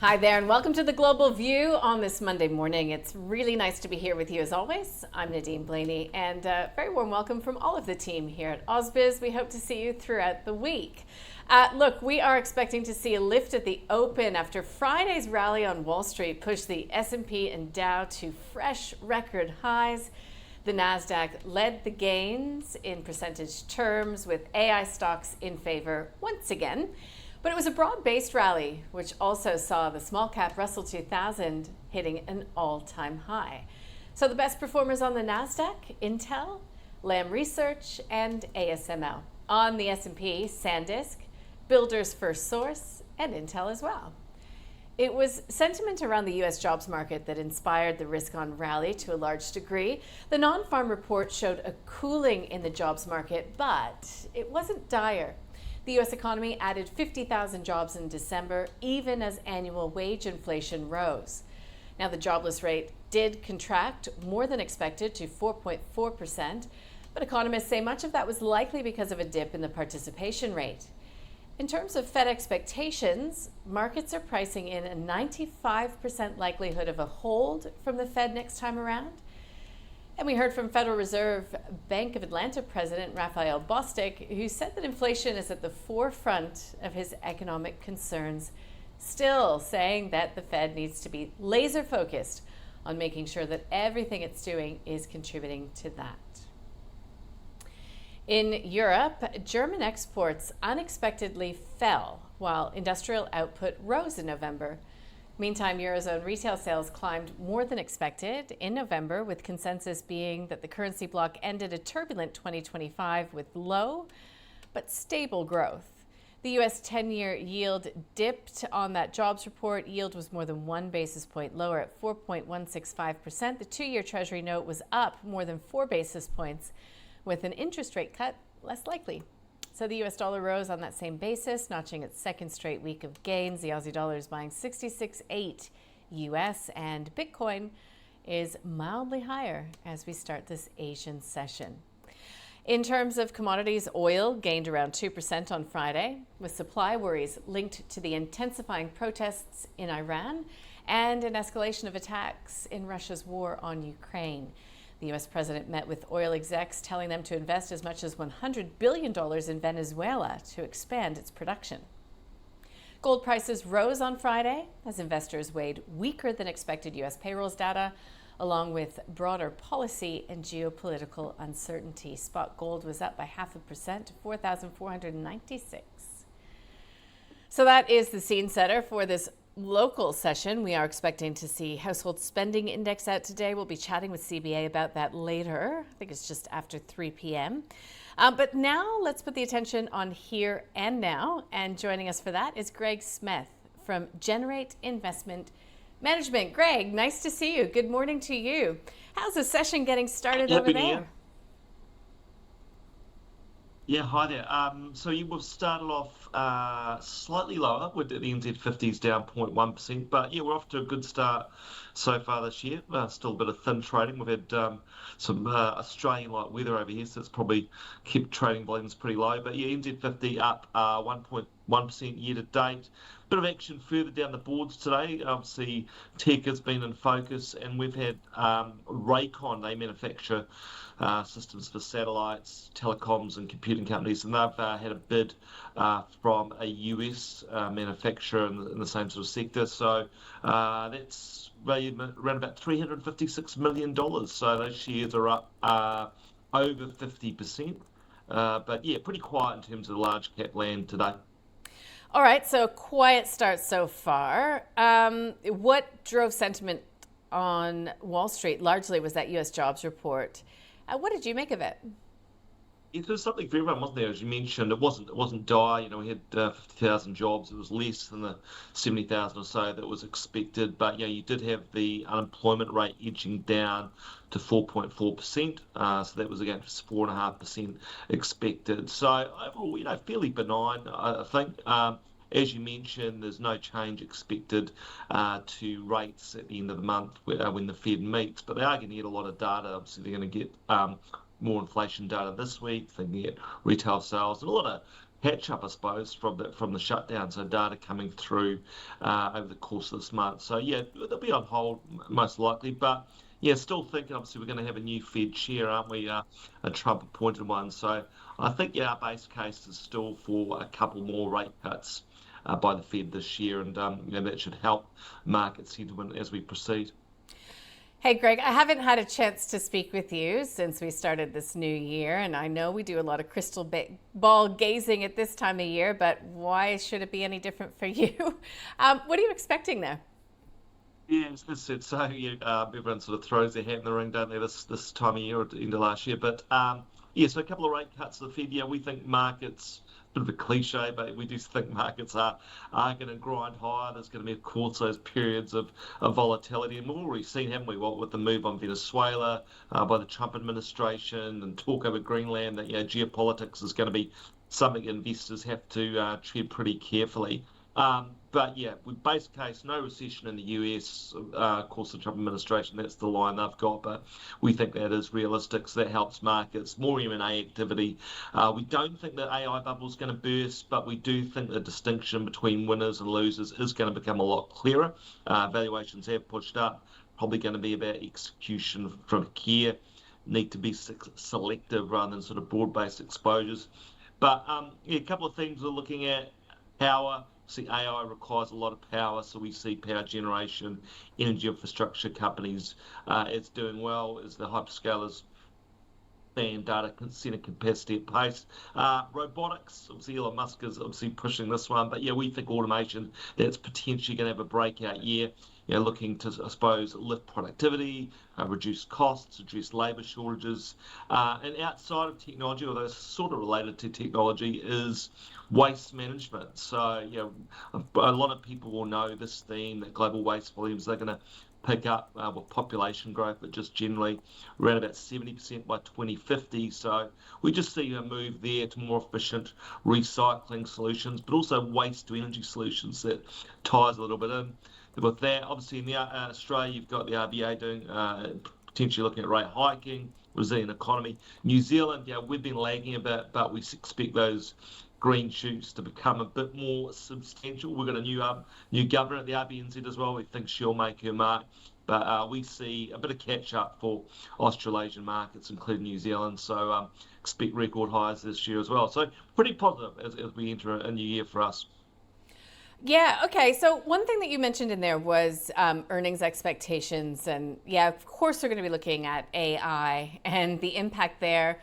Hi there, and welcome to the Global View on this Monday morning. It's really nice to be here with you as always. I'm Nadine Blaney, and a very warm welcome from all of the team here at AusBiz. We hope to see you throughout the week. Look, we are expecting to see a lift at the open after Friday's rally on Wall Street pushed the S&P and Dow to fresh record highs. The Nasdaq led the gains in percentage terms, with AI stocks in favor once again. But it was a broad-based rally, which also saw the small-cap Russell 2000 hitting an all-time high. So the best performers on the Nasdaq: Intel, Lam Research, and ASML. On the S&P, SanDisk, Builders First Source, and Intel as well. It was sentiment around the U.S. jobs market that inspired the risk-on rally to a large degree. The non-farm report showed a cooling in the jobs market, but it wasn't dire. The U.S. economy added 50,000 jobs in December, even as annual wage inflation rose. Now, the jobless rate did contract more than expected to 4.4%, but economists say much of that was likely because of a dip in the participation rate. In terms of Fed expectations, markets are pricing in a 95% likelihood of a hold from the Fed next time around. And we heard from Federal Reserve Bank of Atlanta President Raphael Bostic, who said that inflation is at the forefront of his economic concerns, still saying that the Fed needs to be laser focused on making sure that everything it's doing is contributing to that. In Europe, German exports unexpectedly fell while industrial output rose in November. Meantime, Eurozone retail sales climbed more than expected in November, with consensus being that the currency bloc ended a turbulent 2025 with low but stable growth. The U.S. 10-year yield dipped on that jobs report. Yield was more than 1 basis point lower at 4.165%. The 2-year Treasury note was up more than 4 basis points, with an interest rate cut less likely. So the U.S. dollar rose on that same basis, notching its second straight week of gains. The Aussie dollar is buying 66.8 U.S., and Bitcoin is mildly higher as we start this Asian session. In terms of commodities, oil gained around 2% on Friday, with supply worries linked to the intensifying protests in Iran and an escalation of attacks in Russia's war on Ukraine. The U.S. president met with oil execs, telling them to invest as much as $100 billion in Venezuela to expand its production. Gold prices rose on Friday as investors weighed weaker than expected U.S. payrolls data, along with broader policy and geopolitical uncertainty. Spot gold was up by 0.5% to $4,496. So that is the scene setter for this local session. We are expecting to see household spending index out today. We'll be chatting with CBA about that later. I think it's just after 3 p.m. But now let's put the attention on here and now. And joining us for that is Greg Smith from Generate Investment Management. Greg, nice to see you. Good morning to you. How's the session getting started over there? Yeah, hi there. So you will start off slightly lower with the NZ50s down 0.1%, but yeah, we're off to a good start so far this year. Still a bit of thin trading. We've had some Australian-like weather over here, so it's probably kept trading volumes pretty low. But yeah, NZ50 up 1.1% year to date. Bit of action further down the boards today. Obviously, tech has been in focus, and we've had Rakon. They manufacture systems for satellites, telecoms, and computing companies, and they've had a bid from a US manufacturer in the same sort of sector. So that's valued around about $356 million. So those shares are up over 50%. But yeah, pretty quiet in terms of the large cap land today. All right, so a quiet start so far. What drove sentiment on Wall Street largely was that U.S. jobs report. What did you make of it? It was something for everyone, wasn't there? As you mentioned, it wasn't dire. You know, we had 50,000 jobs. It was less than the 70,000 or so that was expected. But you did have the unemployment rate edging down to 4.4%. So that was against 4.5% expected. So overall, fairly benign, I think. As you mentioned, there's no change expected to rates at the end of the month when the Fed meets, but they are going to get a lot of data. Obviously, they're going to get more inflation data this week. They can get retail sales and a lot of catch up, I suppose, from the shutdown. So data coming through over the course of this month. So yeah, they'll be on hold most likely, but yeah, still thinking obviously we're going to have a new Fed chair, aren't we? A Trump appointed one. So I think yeah, our base case is still for a couple more rate cuts by the Fed this year, and that should help market sentiment as we proceed. Hey, Greg, I haven't had a chance to speak with you since we started this new year, and I know we do a lot of crystal ball gazing at this time of year, but why should it be any different for you? What are you expecting there? Yeah, it's so yeah, everyone sort of throws their hat in the ring, don't they, this time of year or at the end of last year. But yeah, so a couple of rate cuts of the Fed. Yeah, we think markets, bit of a cliche, but we do think markets are going to grind higher. There's going to be, of course, those periods of volatility, and we've already seen, haven't we, what with the move on Venezuela by the Trump administration and talk over Greenland, that geopolitics is going to be something investors have to tread pretty carefully. But yeah, with base case, no recession in the US. Of course, the Trump administration, that's the line they've got, but we think that is realistic, so that helps markets. More M&A activity. We don't think the AI bubble is going to burst, but we do think the distinction between winners and losers is going to become a lot clearer. Valuations have pushed up, probably going to be about execution from here. Need to be selective rather than sort of broad-based exposures. But yeah, a couple of things we're looking at. Power. See, AI requires a lot of power, so we see power generation, energy infrastructure companies it's doing well as the hyperscalers and data center capacity at pace. Robotics, obviously Elon Musk is obviously pushing this one, but yeah, we think automation, that's potentially going to have a breakout year. Looking to, I suppose, lift productivity, reduce costs, reduce labour shortages. And outside of technology, although it's sort of related to technology, is waste management. So, a lot of people will know this theme that global waste volumes are going to pick up with population growth, but just generally around about 70% by 2050. So we just see a move there to more efficient recycling solutions, but also waste to energy solutions that ties a little bit in. With that, obviously in Australia, you've got the RBA doing potentially looking at rate hiking, resilient economy. New Zealand, we've been lagging a bit, but we expect those green shoots to become a bit more substantial. We've got a new governor at the RBNZ as well. We think she'll make her mark. But we see a bit of catch up for Australasian markets, including New Zealand. So expect record highs this year as well. So pretty positive as we enter a new year for us. Yeah, okay. So one thing that you mentioned in there was earnings expectations. And yeah, of course, we're going to be looking at AI and the impact there,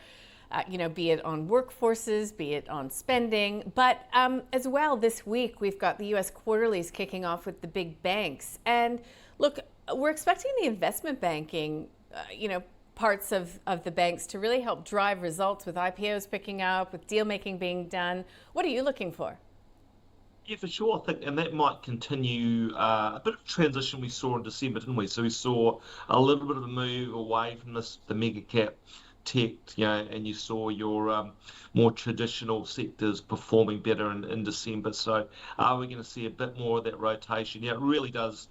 be it on workforces, be it on spending. But as well, this week, we've got the US quarterlies kicking off with the big banks. And look, we're expecting the investment banking, parts of the banks to really help drive results with IPOs picking up, with deal making being done. What are you looking for? Yeah, for sure. I think, and that might continue a bit of transition we saw in December, didn't we? So we saw a little bit of a move away from the mega cap tech, and you saw your more traditional sectors performing better in December. So are we going to see a bit more of that rotation? Yeah, it really does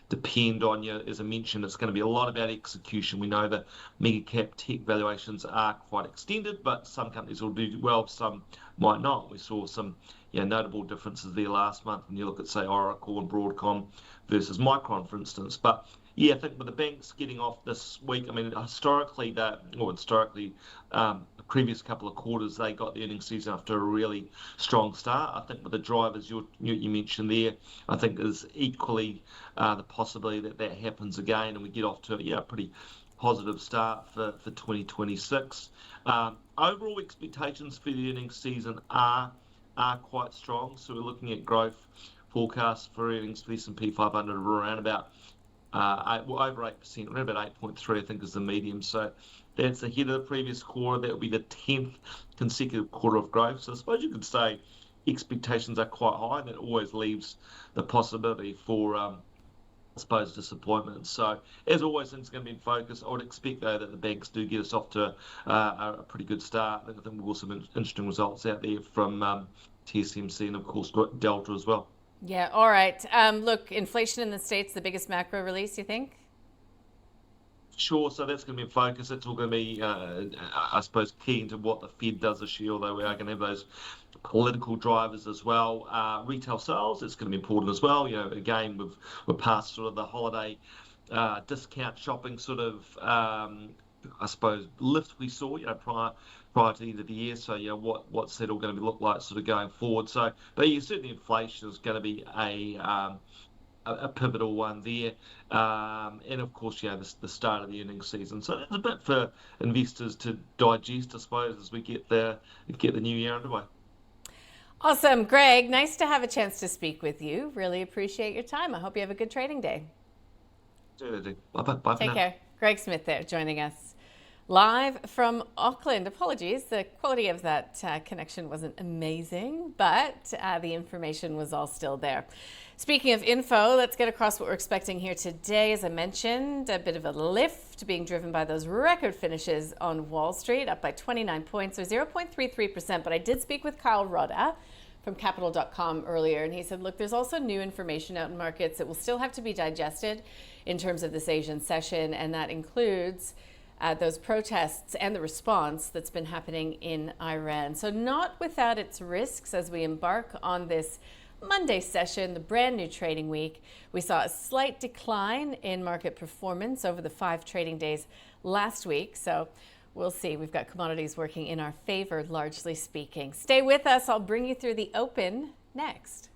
depend on you. As I mentioned, it's going to be a lot about execution. We know that mega cap tech valuations are quite extended, but some companies will do well, some might not. We saw some notable differences there last month when you look at, say, Oracle and Broadcom versus Micron, for instance. But yeah, I think with the banks getting off this week, I mean, historically, the previous couple of quarters, they got the earnings season after a really strong start. I think with the drivers you mentioned there, I think there's equally the possibility that happens again and we get off to a pretty positive start for 2026. Overall expectations for the earnings season are quite strong. So we're looking at growth forecasts for earnings for the S&P 500 of around about over 8%, around about 8.3, I think is the medium. So that's ahead of the previous quarter. That will be the 10th consecutive quarter of growth. So I suppose you could say expectations are quite high. That always leaves the possibility for I suppose disappointment. So as always, things are going to be in focus. I would expect though that the banks do get us off to a pretty good start. I think we've got some interesting results out there from TSMC and of course Delta as well. Yeah, all right. Look, inflation in the States, the biggest macro release, you think? Sure, so that's going to be in focus. It's all going to be, I suppose, key into what the Fed does this year, although we are going to have those political drivers as well. Retail sales, it's going to be important as well. Again, we're past sort of the holiday discount shopping sort of, I suppose, lift we saw, prior to the end of the year. So, what's that all going to look like sort of going forward? So, but certainly inflation is going to be a pivotal one there. And of course, the start of the earnings season. So there's a bit for investors to digest, I suppose, as we get the new year underway. Awesome. Greg, nice to have a chance to speak with you. Really appreciate your time. I hope you have a good trading day. Bye. Take care. Greg Smith there joining us live from Auckland. Apologies, the quality of that connection wasn't amazing, but the information was all still there. Speaking of info, let's get across what we're expecting here today. As I mentioned, a bit of a lift being driven by those record finishes on Wall Street, up by 29 points or 0.33%. But I did speak with Kyle Rodda from Capital.com earlier, and he said, look, there's also new information out in markets that will still have to be digested in terms of this Asian session, and that includes those protests and the response that's been happening in Iran. So not without its risks as we embark on this Monday session, the brand new trading week. We saw a slight decline in market performance over the 5 trading days last week. So we'll see. We've got commodities working in our favor, largely speaking. Stay with us. I'll bring you through the open next.